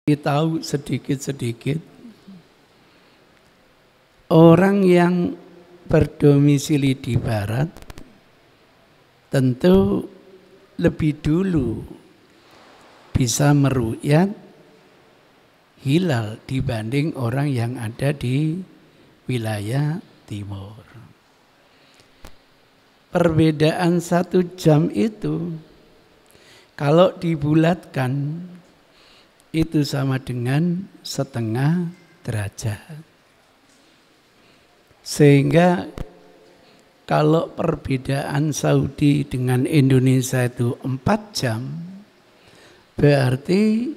Tahu sedikit-sedikit orang yang berdomisili di barat tentu lebih dulu bisa meru'yat hilal dibanding orang yang ada di wilayah timur. Perbedaan 1 jam itu kalau dibulatkan itu sama dengan setengah derajat. Sehingga kalau perbedaan Saudi dengan Indonesia itu 4 jam, berarti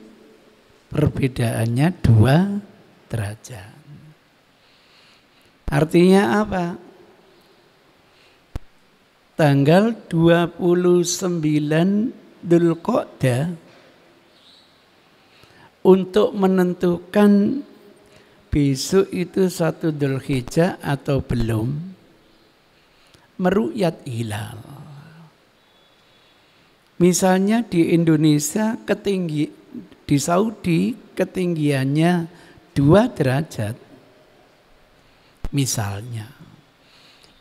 perbedaannya 2 derajat. Artinya apa? Tanggal 29 Dzulqa'dah untuk menentukan besok itu 1 Dzulhijjah atau belum, meru'yat hilal. Misalnya di Indonesia di Saudi ketinggiannya 2 derajat. Misalnya,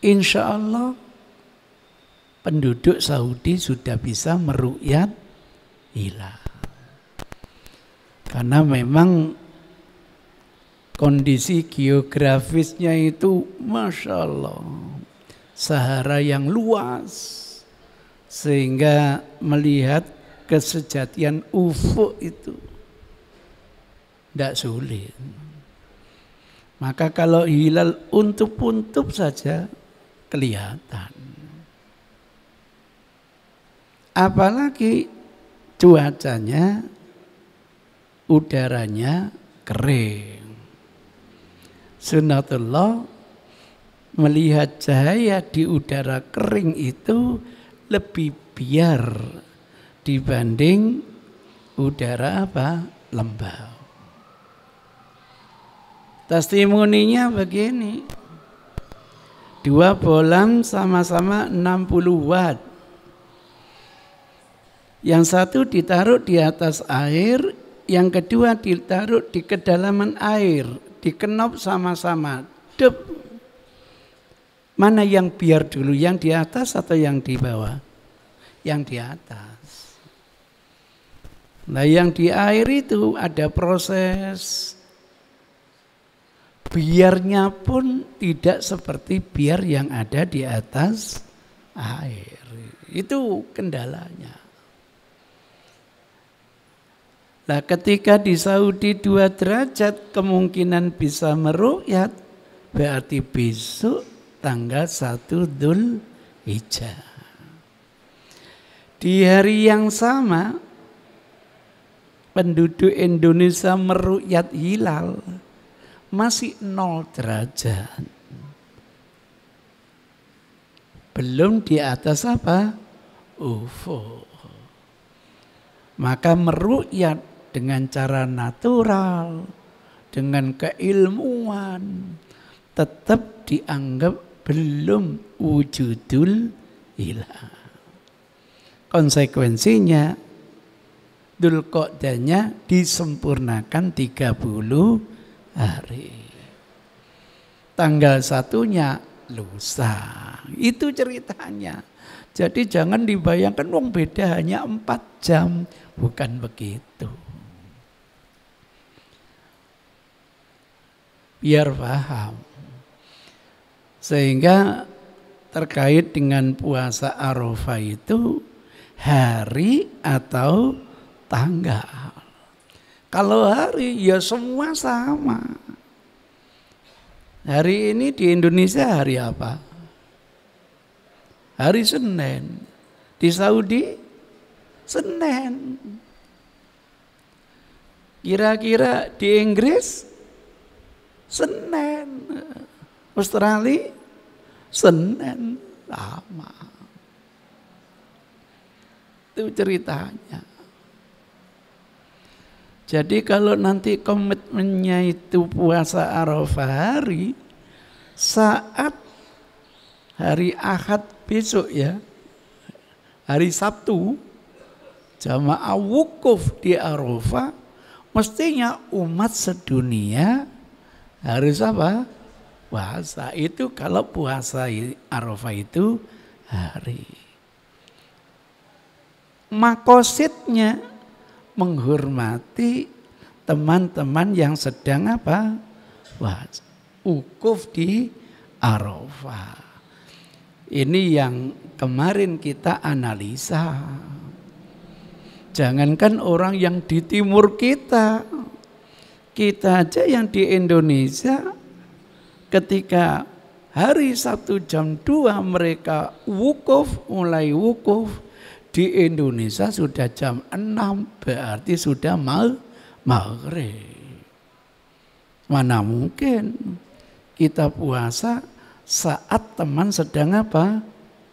insya Allah penduduk Saudi sudah bisa meru'yat hilal. Karena memang kondisi geografisnya itu Masya Allah Sahara yang luas, sehingga melihat kesejatian ufuk itu tidak sulit. Maka kalau hilal untup-untup saja kelihatan. Apalagi cuacanya, udaranya kering. Sunnatullah melihat cahaya di udara kering itu lebih biar dibanding udara lembab. Testimoninya begini, 2 bolam sama-sama 60 watt. Yang satu ditaruh di atas air, yang kedua ditaruh di kedalaman air, dikenop sama-sama. Dep. Mana yang biar dulu, yang di atas atau yang di bawah? Yang di atas. Nah, yang di air itu ada proses biarnya pun tidak seperti biar yang ada di atas air. Itu kendalanya. Nah, ketika di Saudi 2 derajat kemungkinan bisa meru'yat, berarti besok tanggal 1 Dzulhijjah. Di hari yang sama penduduk Indonesia meru'yat hilal masih 0 derajat. Belum di atas ufuk. Maka meru'yat dengan cara natural, dengan keilmuan, tetap dianggap belum wujudul hilal. Konsekuensinya Dzulqa'dahnya disempurnakan 30 hari. Tanggal 1-nya lusa. Itu ceritanya. Jadi jangan dibayangkan beda hanya 4 jam. Bukan begitu. Biar paham. Sehingga terkait dengan puasa Arafah itu hari atau tanggal. Kalau hari ya semua sama. Hari ini di Indonesia hari apa? Hari Senin. Di Saudi Senin. Kira-kira di Inggris Senin. Australia Senin. Sama. Itu ceritanya. Jadi kalau nanti komitmennya itu puasa Arafah hari, saat hari Ahad besok ya, hari Sabtu, jamaah wukuf di Arafah, Mestinya umat sedunia harus apa? Puasa. Itu kalau puasa Arafah itu hari. Makosidnya menghormati teman-teman yang sedang apa? Puasa. Wukuf di Arafah. Ini yang kemarin kita analisa. Jangankan orang yang di timur kita aja yang di Indonesia ketika hari Sabtu jam 2 mereka wukuf, mulai wukuf, di Indonesia sudah jam 6, berarti sudah maghrib. Mana mungkin kita puasa saat teman sedang apa?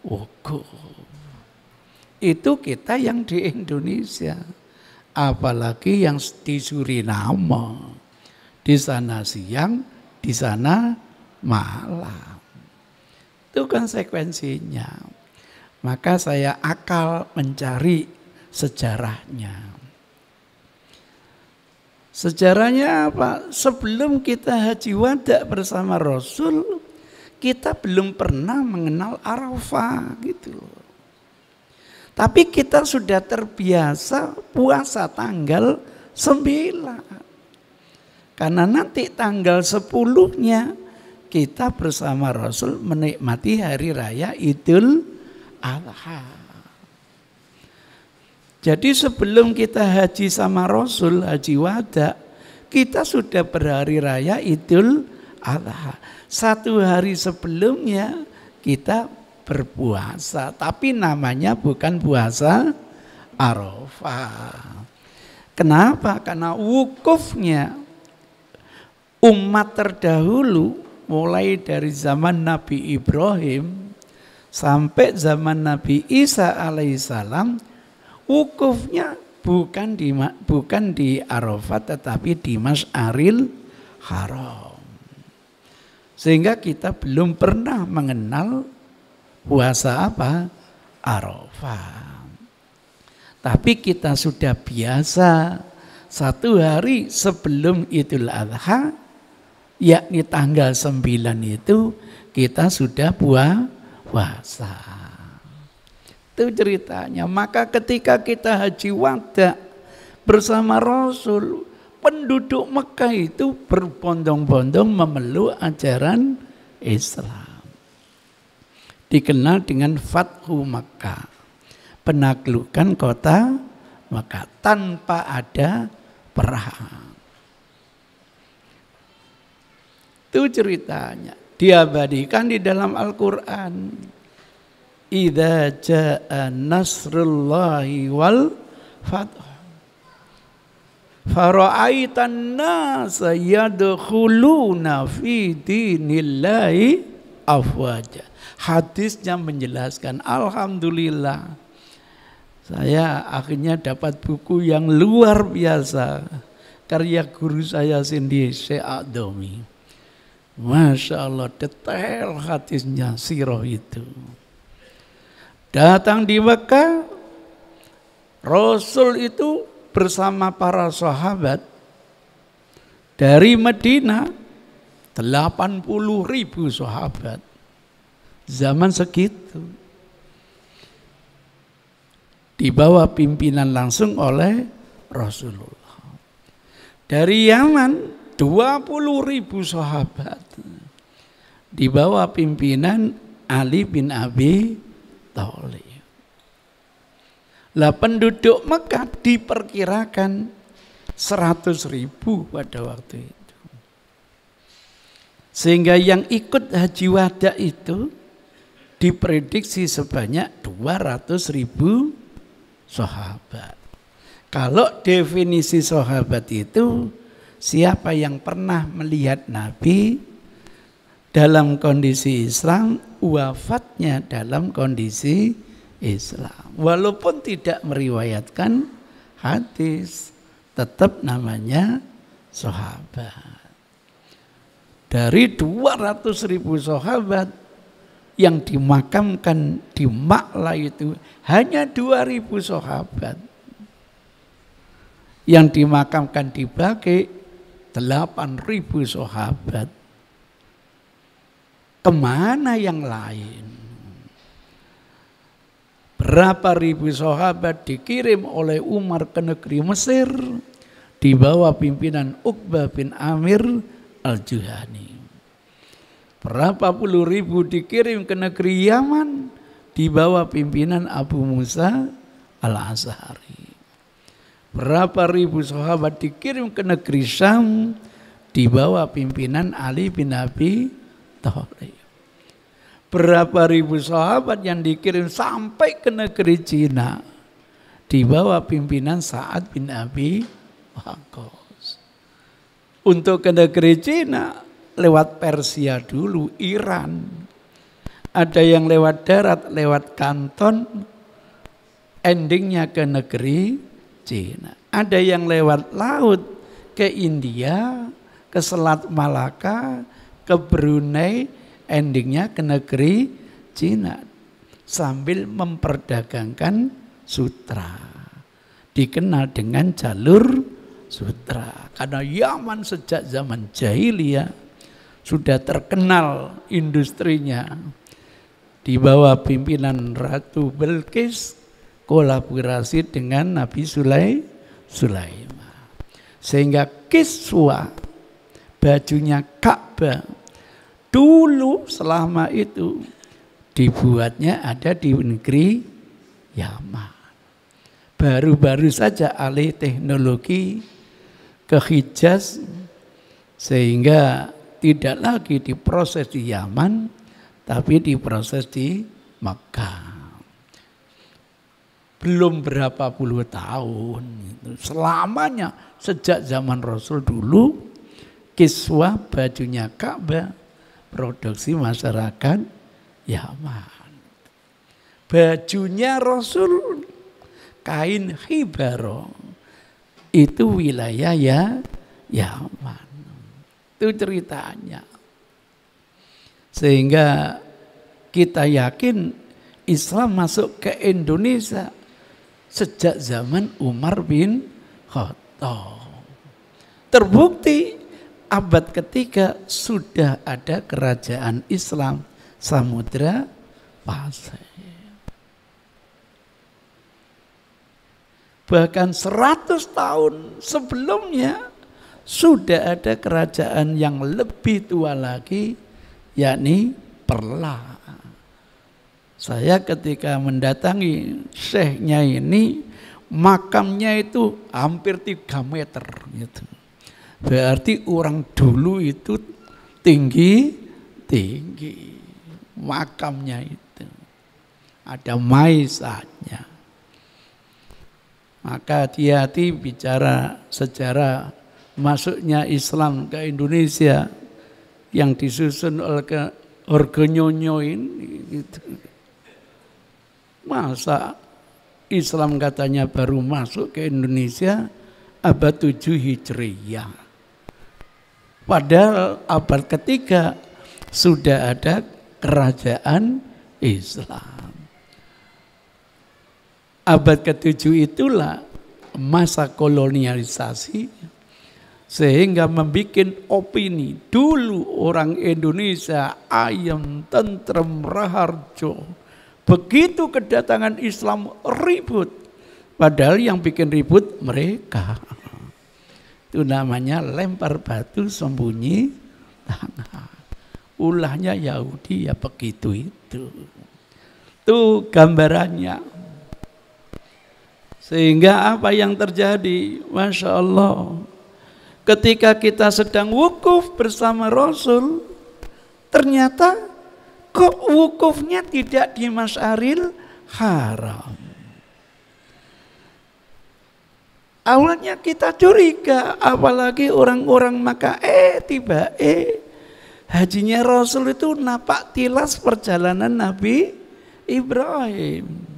Wukuf. Itu kita yang di Indonesia. Apalagi yang di Suriname. Di sana siang, di sana malam. Itu konsekuensinya. Maka saya akal mencari sejarahnya. Sejarahnya apa? Sebelum kita haji wada bersama Rasul, kita belum pernah mengenal Arafah gitu loh. Tapi kita sudah terbiasa puasa tanggal 9. Karena nanti tanggal 10-nya kita bersama Rasul menikmati hari raya Idul Adha. Jadi sebelum kita haji sama Rasul, haji wada, kita sudah berhari raya Idul Adha. 1 hari sebelumnya kita berpuasa, tapi namanya bukan puasa Arafah. Kenapa? Karena wukufnya umat terdahulu mulai dari zaman Nabi Ibrahim sampai zaman Nabi Isa alaihissalam, wukufnya bukan di Arafah tetapi di Masy'aril Haram. Sehingga kita belum pernah mengenal puasa apa? Arafah. Tapi kita sudah biasa 1 hari sebelum Idul Adha, yakni tanggal 9 itu kita sudah puasa. Itu ceritanya. Maka ketika kita haji wada bersama Rasul, penduduk Mekah itu berbondong-bondong memeluk ajaran Islam. Dikenal dengan Fathu Makkah, penaklukan kota Makkah tanpa ada perang. Itu ceritanya, diabadikan di dalam Al-Quran. Idza jaa nasrullahi wal fath fara'aitan nasa yadkhuluna fi dinillahi afwaja. Hadisnya menjelaskan, alhamdulillah saya akhirnya dapat buku yang luar biasa karya guru saya sendiri, Syekh A'dami. Masya Allah, detail hadisnya sirah itu. Datang di Mekah, Rasul itu bersama para sahabat dari Madinah, 80.000 sahabat. Zaman segitu dibawa pimpinan langsung oleh Rasulullah. Dari Yaman 20.000 sahabat dibawa pimpinan Ali bin Abi Thalib. Lah penduduk Mekah diperkirakan 100.000 pada waktu itu. Sehingga yang ikut haji wada itu diprediksi sebanyak 200.000 sahabat. Kalau definisi sahabat itu siapa yang pernah melihat Nabi dalam kondisi Islam, wafatnya dalam kondisi Islam. Walaupun tidak meriwayatkan hadis, tetap namanya sahabat. Dari 200.000 sahabat yang dimakamkan di Ma'la itu hanya 2.000 sahabat yang dimakamkan di Baqi 8.000 sahabat. Kemana yang lain? Berapa ribu sahabat dikirim oleh Umar ke negeri Mesir di bawah pimpinan Uqbah bin Amir al-Juhani. Berapa puluh ribu dikirim ke negeri Yaman di bawah pimpinan Abu Musa al-Ash'ari. Berapa ribu sahabat dikirim ke negeri Syam di bawah pimpinan Ali bin Abi Thalib. Berapa ribu sahabat yang dikirim sampai ke negeri Cina di bawah pimpinan Sa'ad bin Abi Waqqas. Untuk ke negeri Cina lewat Persia dulu, Iran. Ada yang lewat darat, lewat Kanton, endingnya ke negeri Cina. Ada yang lewat laut ke India, ke Selat Malaka, ke Brunei, endingnya ke negeri Cina. Sambil memperdagangkan sutra. Dikenal dengan jalur sutra. Karena Yaman sejak zaman jahiliyah sudah terkenal industrinya. Di bawah pimpinan Ratu Bilqis, kolaborasi dengan Nabi Sulaiman. Sehingga kiswa, bajunya Ka'bah, dulu selama itu dibuatnya ada di negeri Yaman. Baru-baru saja alih teknologi ke Hijaz, sehingga tidak lagi diproses di Yaman, tapi diproses di Makkah. Belum berapa puluh tahun, selamanya sejak zaman Rasul dulu, kiswah bajunya Ka'bah produksi masyarakat Yaman. Bajunya Rasul kain hibaro, itu wilayah Yaman. Itu ceritanya. Sehingga kita yakin Islam masuk ke Indonesia sejak zaman Umar bin Khattab. Terbukti abad ketiga sudah ada kerajaan Islam Samudra Pasir. Bahkan 100 tahun sebelumnya sudah ada kerajaan yang lebih tua lagi, yakni Perla. Saya ketika mendatangi syekhnya ini, makamnya itu hampir 3 meter gitu. Berarti orang dulu itu tinggi makamnya itu. Ada maisatnya. Maka hati-hati bicara sejarah masuknya Islam ke Indonesia yang disusun oleh Orgonyonyo ini gitu. Masa Islam katanya baru masuk ke Indonesia abad 7 Hijriyah. Padahal abad ketiga sudah ada kerajaan Islam. Abad ke-7 itulah masa kolonialisasi, sehingga membuat opini dulu orang Indonesia ayam, tentrem, raharjo. Begitu kedatangan Islam ribut, padahal yang bikin ribut mereka. Itu namanya lempar batu sembunyi tangan. Ulahnya Yahudi ya begitu itu. Itu gambarannya. Sehingga apa yang terjadi? Masya Allah. Ketika kita sedang wukuf bersama Rasul, ternyata kok wukufnya tidak di Masyaril Haram. Awalnya kita curiga, apalagi orang-orang Makkah. Tiba hajinya Rasul itu napak tilas perjalanan Nabi Ibrahim.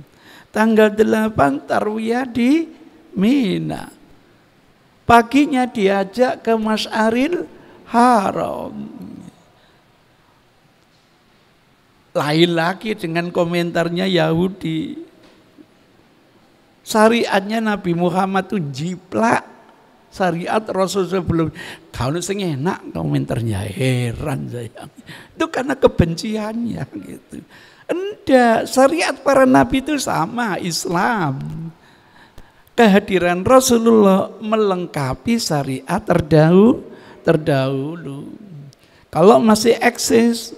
Tanggal 8 tarwiyah di Mina. Paginya diajak ke Masyaril Haram. Lain lagi dengan komentarnya Yahudi. Syariatnya Nabi Muhammad itu jiplak. syariat Rasul sebelum. Kalau sing enak komentarnya, heran saya. Itu karena kebenciannya gitu. Enggak, syariat para nabi itu sama, Islam. Kehadiran Rasulullah melengkapi syariat terdahulu. Kalau masih eksis,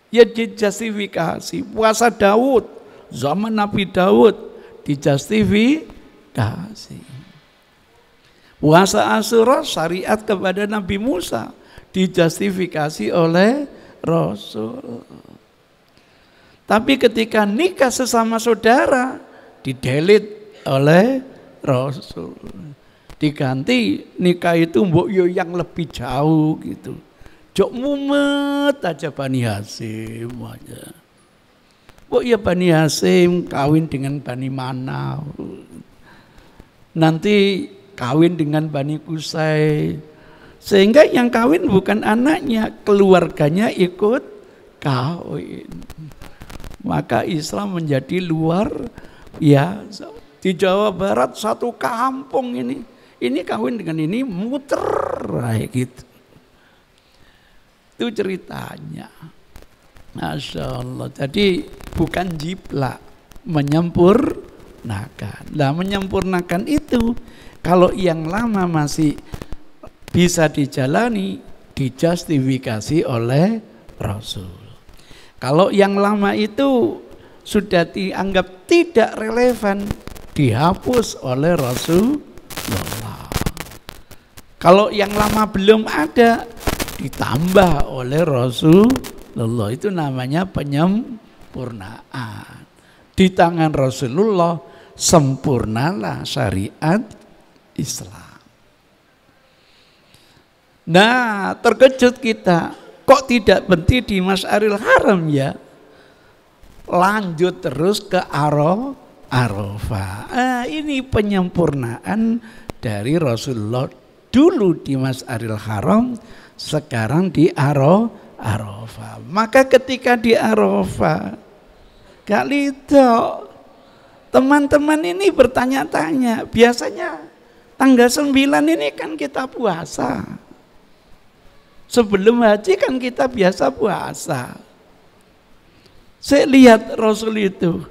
ya dijustifikasi. Puasa Daud, zaman Nabi Daud dijustifikasi. Puasa Asyura syariat kepada Nabi Musa dijustifikasi oleh Rasul. Tapi ketika nikah sesama saudara didelit oleh Rasul. Diganti nikah itu mbok yo yang lebih jauh gitu. Jok mumet aja Bani Hasyim aja. Mbok ya Bani Hasyim kawin dengan Bani Manaf. Nanti kawin dengan Bani Qusay, sehingga yang kawin bukan anaknya, keluarganya ikut kawin. Maka Islam menjadi luar biasa. Di Jawa Barat satu kampung ini kawin dengan ini muter kayak gitu. Itu ceritanya. Masya Allah. Jadi bukan jiplak, menyempurnakan. Nah, menyempurnakan itu kalau yang lama masih bisa dijalani, dijustifikasi oleh Rasul. Kalau yang lama itu sudah dianggap tidak relevan, dihapus oleh Rasulullah. Kalau yang lama belum ada, ditambah oleh Rasulullah. Itu namanya penyempurnaan. Di tangan Rasulullah sempurnalah syariat Islam. Nah, terkejut kita, kok tidak berhenti di Masyaril Haram ya? Lanjut terus ke Arafah. Ini penyempurnaan dari Rasulullah, dulu di Masyaril Haram, sekarang di Arafah. Maka ketika di Arafah, kali itu teman-teman ini bertanya-tanya, biasanya tanggal 9 ini kan kita puasa. Sebelum haji kan kita biasa puasa. Saya lihat Rasul itu,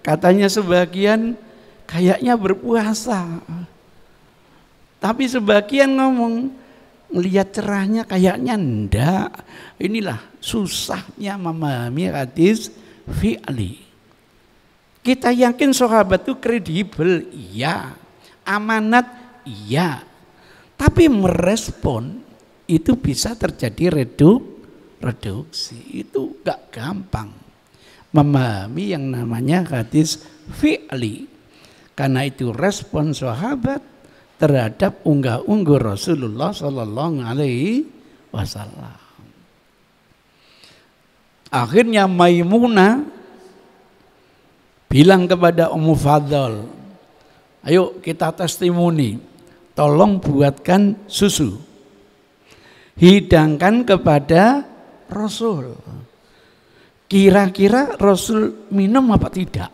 katanya sebagian kayaknya berpuasa. Tapi sebagian ngomong, ngelihat cerahnya kayaknya enggak. Inilah susahnya memahami hadis fi'li. Kita yakin sahabat itu kredibel, iya. Amanat, iya. Tapi merespon itu bisa terjadi reduksi. Itu gak gampang memahami yang namanya hadis fi'li. Karena itu respon sahabat terhadap unggah-ungguh Rasulullah Sallallahu Alaihi Wasallam. Akhirnya Maimunah bilang kepada Ummu Fadl, ayo kita testimoni, tolong buatkan susu, hidangkan kepada Rasul. Kira-kira Rasul minum apa tidak?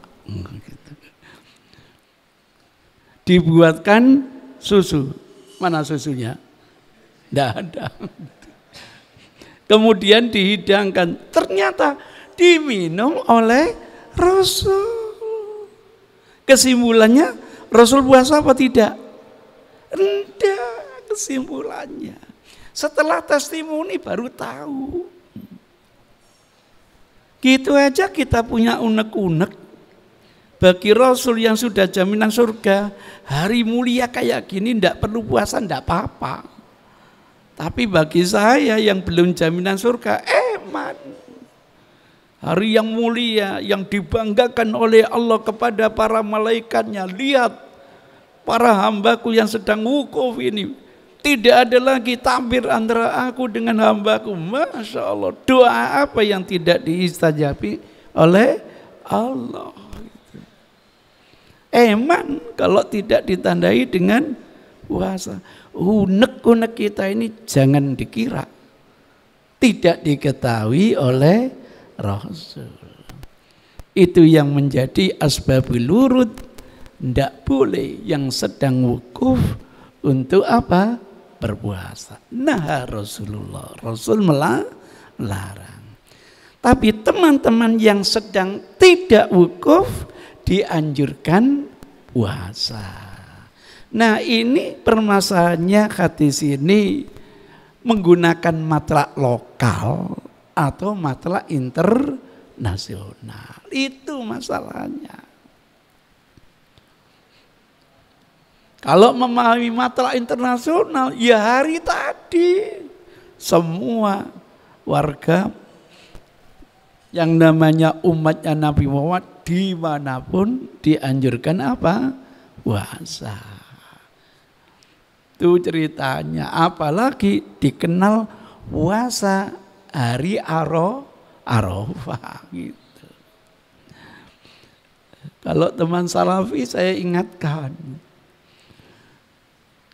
Dibuatkan susu. Mana susunya? Tidak ada. Kemudian dihidangkan. Ternyata diminum oleh Rasul. Kesimpulannya, Rasul puasa apa tidak? Enggak kesimpulannya. Setelah testimoni baru tahu. Gitu aja kita punya unek-unek. Bagi Rasul yang sudah jaminan surga, hari mulia kayak gini ndak perlu puasa, ndak apa-apa. Tapi bagi saya yang belum jaminan surga, hari yang mulia, yang dibanggakan oleh Allah kepada para malaikatnya. Lihat para hambaku yang sedang wukuf ini. Tidak ada lagi tampir antara aku dengan hambaku. Masya Allah. Doa apa yang tidak diistajabi oleh Allah? Eman kalau tidak ditandai dengan puasa. Unek-unek kita ini jangan dikira tidak diketahui oleh Rasul. Itu yang menjadi asbabul wurud. Tidak boleh yang sedang wukuf untuk apa? Berpuasa. Nah Rasulullah, Rasul melarang. Tapi teman-teman yang sedang tidak wukuf dianjurkan puasa. Nah ini permasalahannya hadis ini menggunakan matlak lokal atau matlak internasional. Itu masalahnya. Kalau memahami matlak internasional, ya hari tadi semua warga yang namanya umatnya Nabi Muhammad dimanapun dianjurkan apa? Puasa. Itu ceritanya. Apalagi dikenal puasa hari Arafah gitu. Kalau teman salafi saya ingatkan,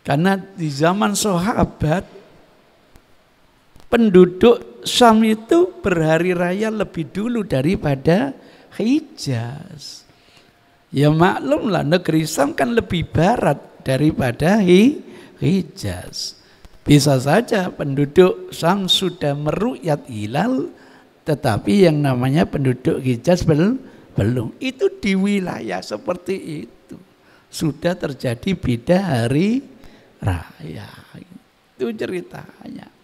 karena di zaman sahabat penduduk Syam itu berhari raya lebih dulu daripada Hijaz. Ya maklumlah negeri Syam kan lebih barat daripada Hijaz. Bisa saja penduduk Syam sudah meru'yat hilal, tetapi yang namanya penduduk Hijaz belum. Itu di wilayah seperti itu sudah terjadi beda hari raya. Itu ceritanya.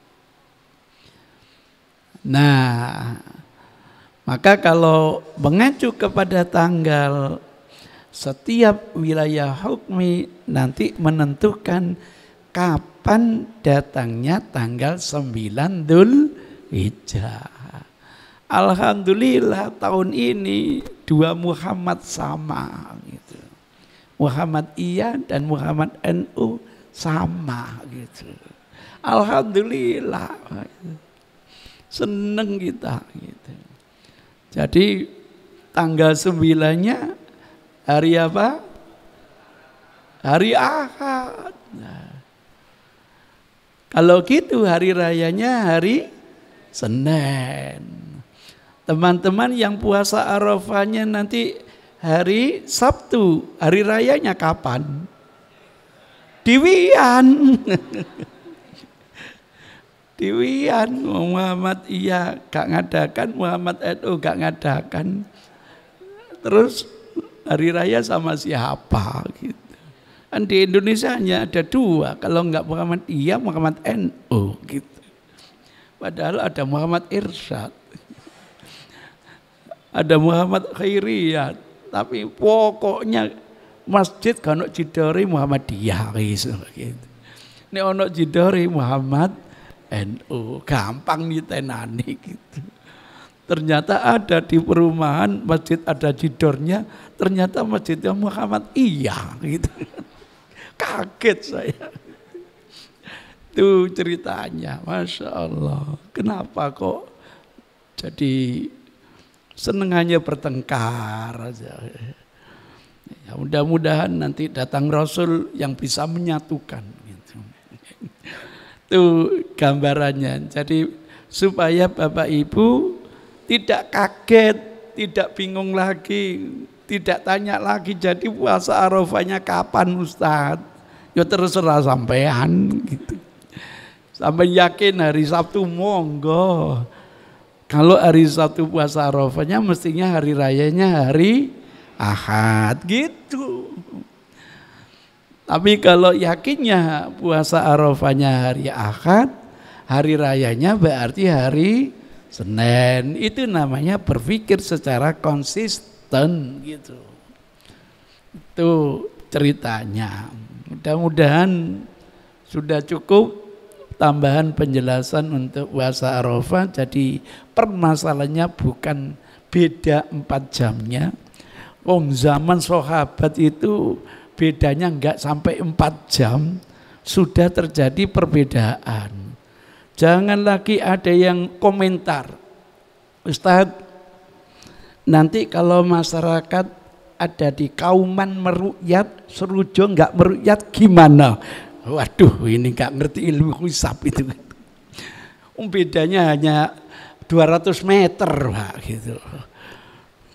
Nah, maka kalau mengacu kepada tanggal, setiap wilayah hukmi nanti menentukan kapan datangnya tanggal 9 Dzulhijjah. Alhamdulillah tahun ini dua Muhammad sama gitu. Muhammadiyah dan Muhammad NU sama gitu. Alhamdulillah. Seneng kita gitu. Jadi tanggal 9-nya hari apa? Hari Ahad. Nah, kalau gitu hari rayanya hari Senin. Teman-teman yang puasa Arafahnya nanti hari Sabtu, hari rayanya kapan? Diwian. Diwian. Muhammad iya gak ngadakan, Muhammad NU gak ngadakan. Terus hari raya sama siapa gitu. Kan di Indonesia hanya ada dua, kalau enggak Muhammad iya, Muhammad NU gitu. Padahal ada Muhammad Irsyad, ada Muhammad Khairiyat, tapi pokoknya masjid kalau jidori Muhammadiyah gitu. Ini ono jidori Muhammad NU, gampang ditenani gitu. Ternyata ada di perumahan masjid ada jidornya, ternyata masjidnya Muhammad iya gitu. Kaget saya. Itu ceritanya, Masya Allah. Kenapa kok jadi senengannya bertengkar aja. Ya, mudah-mudahan nanti datang Rasul yang bisa menyatukan gitu. Itu gambarannya. Jadi supaya Bapak Ibu tidak kaget, tidak bingung lagi, tidak tanya lagi jadi puasa Arafahnya kapan Ustadz? Ya terserah sampean gitu. Sampai yakin hari Sabtu monggo. Kalau hari Sabtu puasa Arafahnya mestinya hari rayanya hari Ahad gitu. Tapi kalau yakinnya puasa Arafahnya hari Ahad, hari rayanya berarti hari Senin. Itu namanya berpikir secara konsisten gitu. Itu ceritanya. Mudah-mudahan sudah cukup tambahan penjelasan untuk puasa Arafah. Jadi permasalahannya bukan beda 4 jamnya. Zaman sahabat itu bedanya enggak sampai 4 jam sudah terjadi perbedaan. Jangan lagi ada yang komentar, Ustadz, nanti kalau masyarakat ada di Kauman meruqyat, Serujo enggak meruqyat gimana? Waduh, ini enggak ngerti ilmu hisab itu. Bedanya hanya 200 meter Pak, gitu.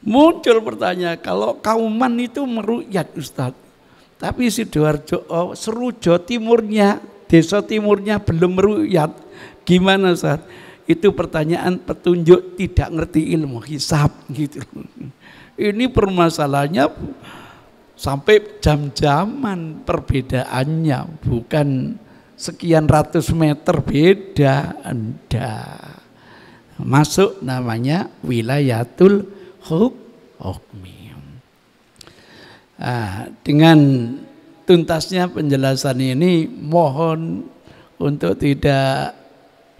Muncul pertanyaan, kalau Kauman itu meruqyat Ustadz, Tapi Sidoarjo, Serujo timurnya, desa timurnya belum meruyat. Gimana Ustaz? Itu pertanyaan petunjuk tidak ngerti ilmu hisab gitu. Ini permasalahannya sampai jam-jaman perbedaannya, bukan sekian ratus meter beda. Anda masuk namanya wilayatul hukmi. Dengan tuntasnya penjelasan ini, mohon untuk tidak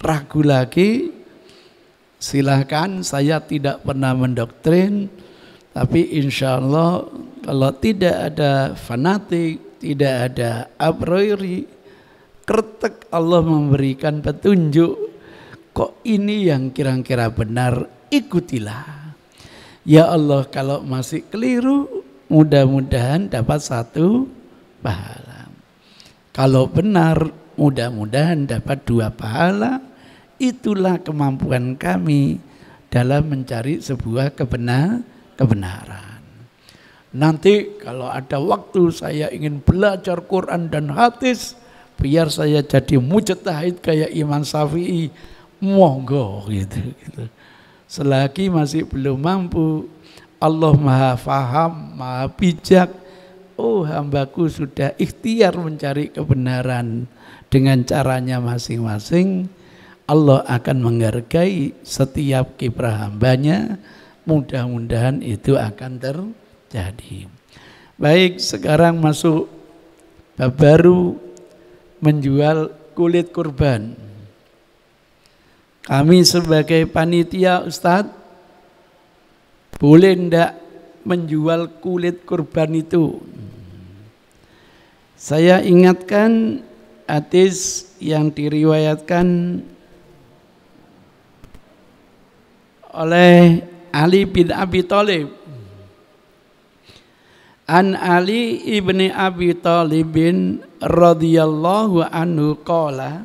ragu lagi, silahkan. Saya tidak pernah mendoktrin, tapi insya Allah kalau tidak ada fanatik, tidak ada a priori, kretek Allah memberikan petunjuk, kok ini yang kira-kira benar, ikutilah. Ya Allah, kalau masih keliru, mudah-mudahan dapat 1 pahala. Kalau benar, mudah-mudahan dapat 2 pahala. Itulah kemampuan kami dalam mencari sebuah kebenaran. Nanti kalau ada waktu saya ingin belajar Quran dan hadis, biar saya jadi mujtahid kayak Imam Syafi'i, monggo gitu. Selagi masih belum mampu, Allah Maha Faham, Maha Bijak. Oh, hambaku sudah ikhtiar mencari kebenaran dengan caranya masing-masing. Allah akan menghargai setiap kiprah hambanya. Mudah-mudahan itu akan terjadi. Baik, sekarang masuk bab baru, menjual kulit kurban. Kami sebagai panitia, Ustadz, boleh ndak menjual kulit kurban itu? Saya ingatkan hadis yang diriwayatkan oleh Ali bin Abi Thalib. An Ali ibni Abi Thalibin radhiyallahu anhu qala,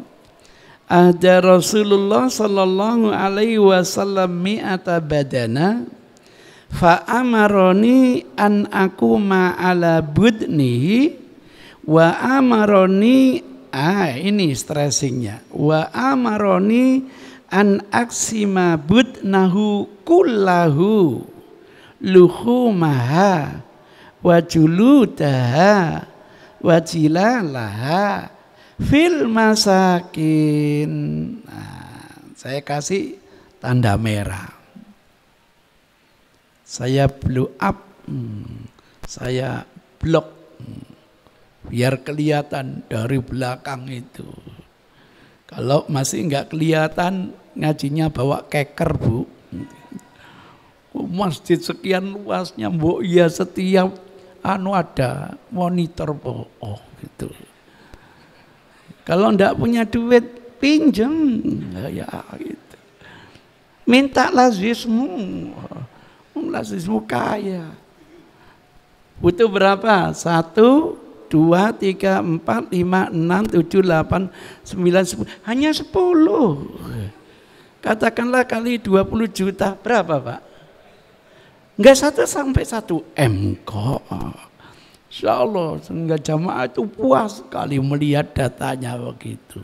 ada Rasulullah sallallahu alaihi wasallam mi'ata badana fa amaroni an akuma ala budnihi wa amaroni, ini stressingnya, wa amaroni an aksima budnahu kullahu luhumaha wa juludaha wa jilalaha fil masakin. Saya kasih tanda merah, saya blow up, saya blok, biar kelihatan dari belakang itu. Kalau masih enggak kelihatan, ngajinya bawa keker, Bu. Masjid sekian luasnya, Bu, ya setiap ada monitor, Bu. Oh gitu. Kalau enggak punya duit, pinjam, ya gitu. Minta lazismu, lazismu kaya. Butuh berapa? 1, 2, 3, 4, 5, 6, 7, 8, 9, 10. Hanya 10. Katakanlah kali 20 juta. Berapa, Pak? Enggak 1 sampai 1 M kok. Insya Allah, sehingga jamaah itu puas sekali melihat datanya begitu.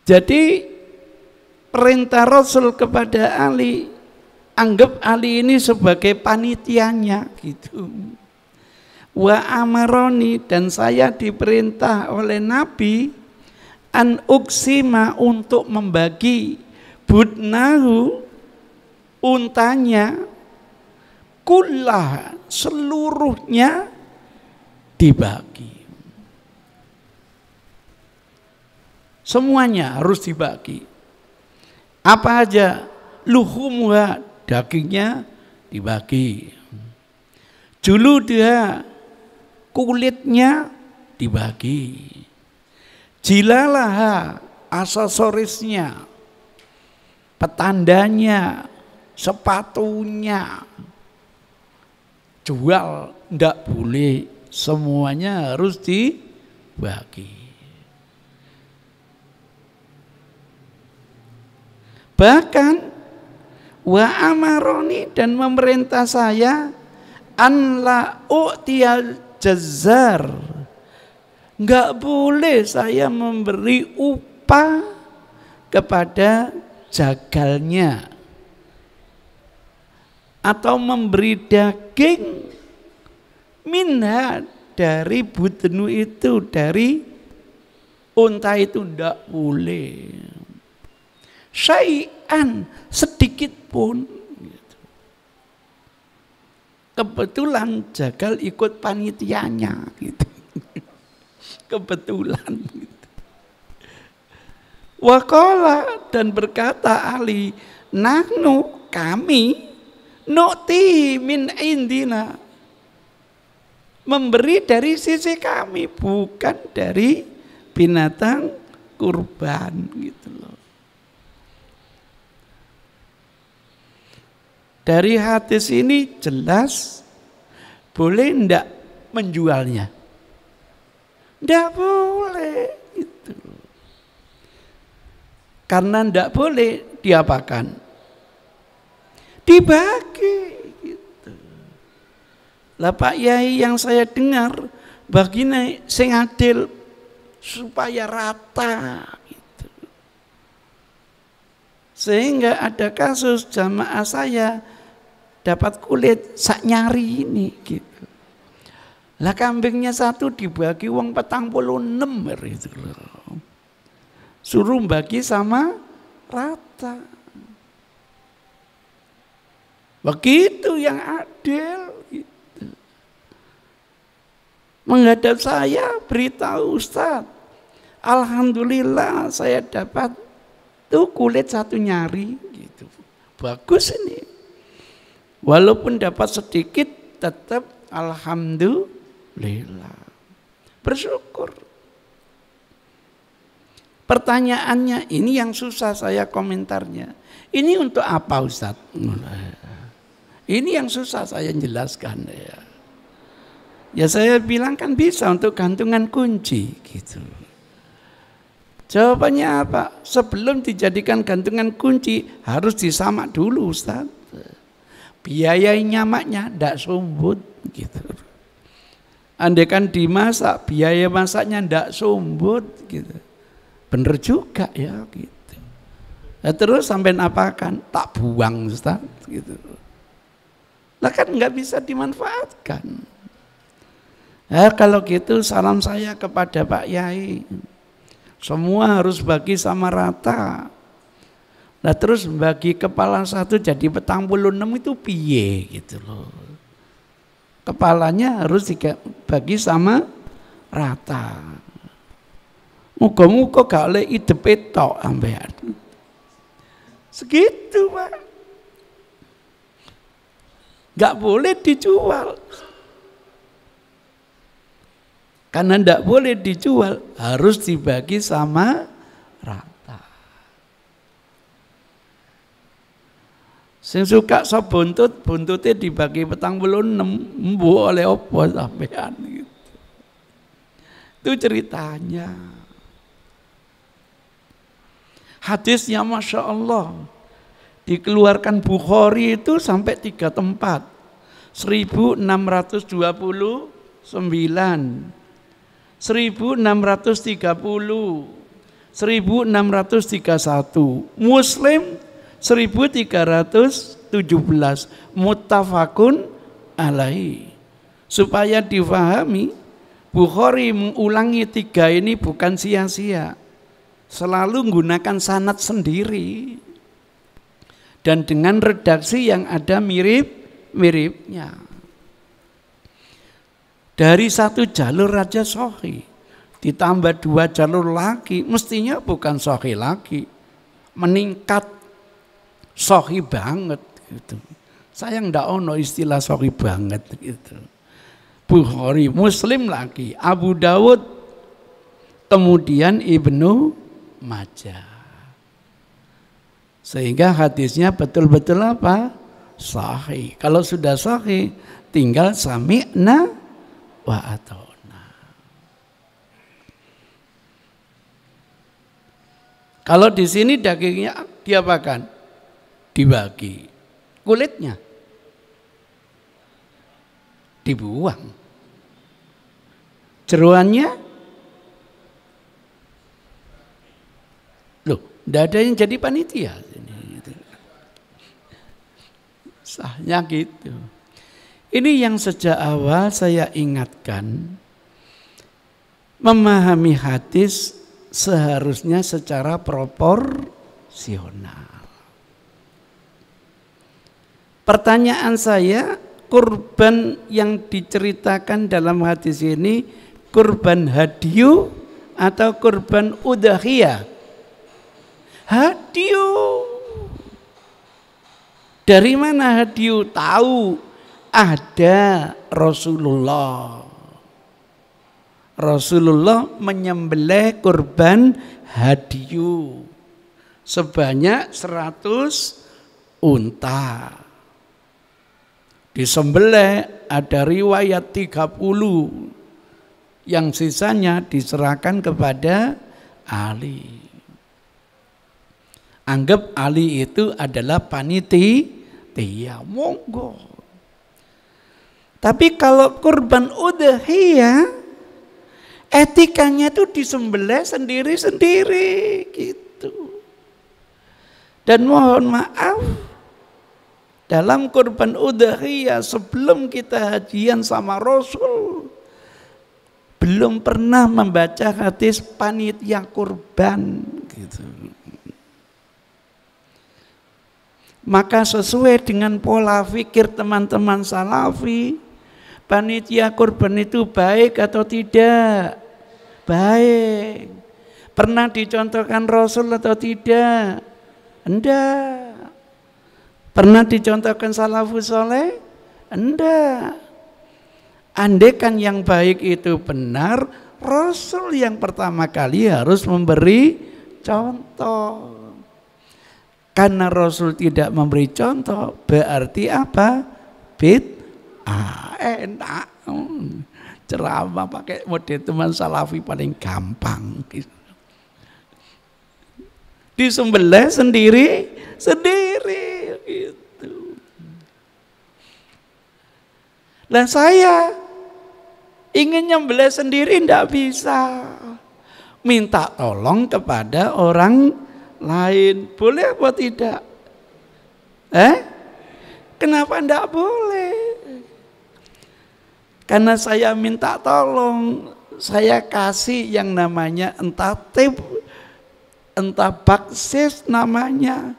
Jadi perintah Rasul kepada Ali, anggap Ali ini sebagai panitianya gitu. Wa amaroni, dan saya diperintah oleh Nabi an uksima, untuk membagi budnahu, untanya, kullah, seluruhnya dibagi. Semuanya harus dibagi. Apa aja? Luhumha, dagingnya dibagi. Juludha, kulitnya dibagi. Jilalaha, aksesorisnya, petandanya, sepatunya, jual ndak boleh, semuanya harus dibagi. Bahkan wa amaroni, dan memerintah saya an la u'tiyal jazzar. Enggak boleh saya memberi upah kepada jagalnya atau memberi daging minha dari budenu itu, dari unta itu, enggak boleh. Syai'an, sedikit pun. Kebetulan jagal ikut panitianya gitu. Kebetulan gitu. Waqala, dan berkata Ali, nahnu, kami, nu'ti min indina, memberi dari sisi kami, bukan dari binatang kurban gitu loh. Dari hadis ini jelas boleh ndak menjualnya? Ndak boleh gitu. Karena ndak boleh diapakan? Dibagi gitu. Lah Pak Yai, yang saya dengar bagine sing adil supaya rata gitu. Sehingga ada kasus jamaah saya dapat kulit sak nyari ini gitu. Lah kambingnya satu dibagi wong 46 itu loh. Suruh bagi sama rata. Begitu yang adil gitu. Menghadap saya beritahu, Ustaz, alhamdulillah saya dapat tuh kulit satu nyari gitu. Bagus ini. Walaupun dapat sedikit tetap alhamdulillah. Bersyukur. Pertanyaannya ini yang susah saya komentarnya. Ini untuk apa Ustaz? Ini yang susah saya jelaskan ya. Ya saya bilang kan bisa untuk gantungan kunci gitu. Jawabannya apa? Sebelum dijadikan gantungan kunci harus disamak dulu Ustaz. Biaya nyamaknya tidak sumbut gitu. Andaikan dimasak, biaya masaknya tidak sumbut gitu. Bener juga ya gitu. Nah, terus sampai apakan? Tak buang Ustaz gitu. Lah kan nggak bisa dimanfaatkan. Nah, kalau gitu salam saya kepada Pak Yai. Semua harus bagi sama rata. Nah terus bagi kepala satu jadi 46 itu piye gitu loh. Kepalanya harus dibagi sama rata. Muga-muga gak oleh ide petok ambean. Segitu Pak. Gak boleh dijual. Karena gak boleh dijual, harus dibagi sama rata. Sing suka sop buntut, buntutnya dibagi 46, mbuh oleh opo sampean gitu. Itu ceritanya. Hadisnya Masya Allah dikeluarkan Bukhari itu sampai 3 tempat. 1629, 1630, 1631, Muslim 1317, muttafaqun alaihi. Supaya difahami, Bukhari mengulangi 3 ini bukan sia-sia. Selalu menggunakan sanad sendiri. Dan dengan redaksi yang ada mirip-miripnya. Dari 1 jalur raja sahih, ditambah 2 jalur lagi, mestinya bukan sahih lagi. Meningkat sahih banget gitu. Saya ndak ono istilah sahih banget gitu. Bukhari, Muslim lagi, Abu Dawud, kemudian Ibnu Majah. Sehingga hadisnya betul-betul apa? Sahih. Kalau sudah sahih, tinggal sami'na wa ata'na. Kalau di sini dagingnya diapakan? Dibagi kulitnya. dibuang. Jeroannya, loh, tidak ada yang jadi panitia. Sahnya gitu. Ini yang sejak awal saya ingatkan, memahami hadis seharusnya secara proporsional. Pertanyaan saya, kurban yang diceritakan dalam hadis ini kurban hadyu atau kurban udhiyah? Hadyu. Dari mana hadyu? Tahu ada Rasulullah. Rasulullah menyembelih kurban hadyu sebanyak 100 unta. Disembelih, ada riwayat 30, yang sisanya diserahkan kepada Ali. Anggap Ali itu adalah panitia, monggo. Tapi kalau kurban udhiyah, etikanya itu disembelih sendiri-sendiri gitu. Dan mohon maaf, dalam kurban udhiyah sebelum kita hajian sama Rasul, belum pernah membaca hadis panitia kurban gitu. Maka sesuai dengan pola fikir teman-teman salafi, panitia kurban itu baik atau tidak? Baik. Pernah dicontohkan Rasul atau tidak? Enggak. Pernah dicontohkan salafus soleh? Enggak. Andaikan yang baik itu benar, Rasul yang pertama kali harus memberi contoh. Karena Rasul tidak memberi contoh, berarti apa? Bid'ah. Enak. Ceramah pakai model teman salafi paling gampang. Disembelih sendiri gitu. Lah saya ingin nyembelih sendiri tidak bisa. Minta tolong kepada orang lain. Boleh apa tidak? Kenapa tidak boleh? Karena saya minta tolong, saya kasih yang namanya entah tip, entah baksis namanya,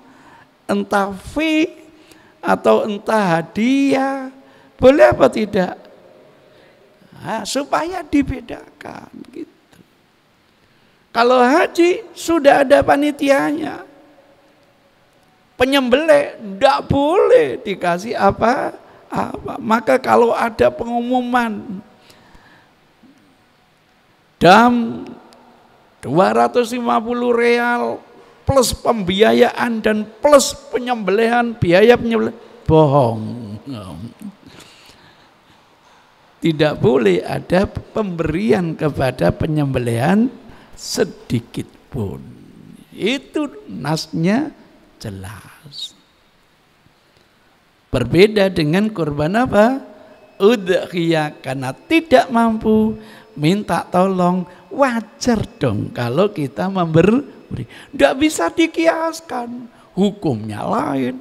entah fee, atau entah hadiah. Boleh apa tidak? Nah, supaya dibedakan gitu. Kalau haji sudah ada panitianya, penyembelih tidak boleh dikasih apa. Maka kalau ada pengumuman dam 250 real plus pembiayaan dan plus penyembelihan, biaya penyembelihan, bohong. Tidak boleh ada pemberian kepada penyembelihan sedikit pun. Itu nasnya jelas. Berbeda dengan kurban apa? Udhiyah, karena tidak mampu minta tolong, wajar dong kalau kita memberi. Tidak bisa dikiaskan, hukumnya lain.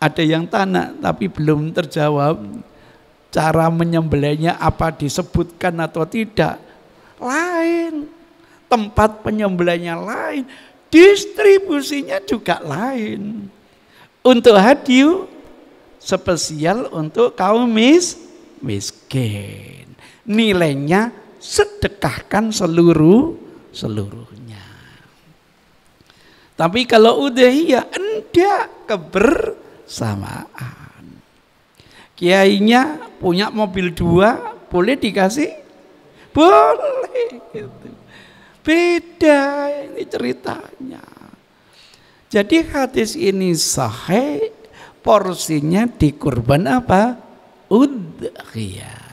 Ada yang tanya tapi belum terjawab, cara menyembelihnya apa disebutkan atau tidak? Lain. Tempat penyembelihnya lain, distribusinya juga lain. Untuk hadyu spesial untuk kaum miskin. Nilainya sedekahkan seluruhnya. Tapi kalau udhiyah enggak, kebersamaan. Kiainya punya mobil 2, boleh dikasih? Boleh. Beda ini ceritanya. Jadi hadis ini sahih, porsinya di kurban apa? Udhiyah.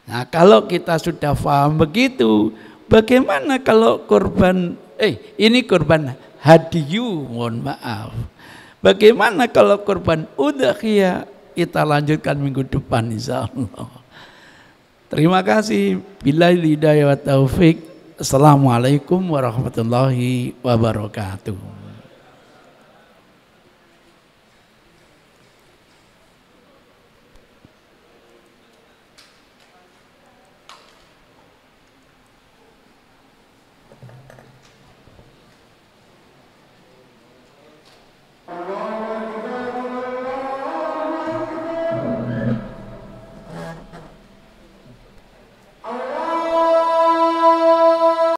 Nah, kalau kita sudah paham begitu, bagaimana kalau kurban ini kurban hadyu, mohon maaf. Bagaimana kalau kurban udhiyah? kita lanjutkan minggu depan insya Allah. Terima kasih. Billahi hidayah wa taufik. Assalamualaikum warahmatullahi wabarakatuh.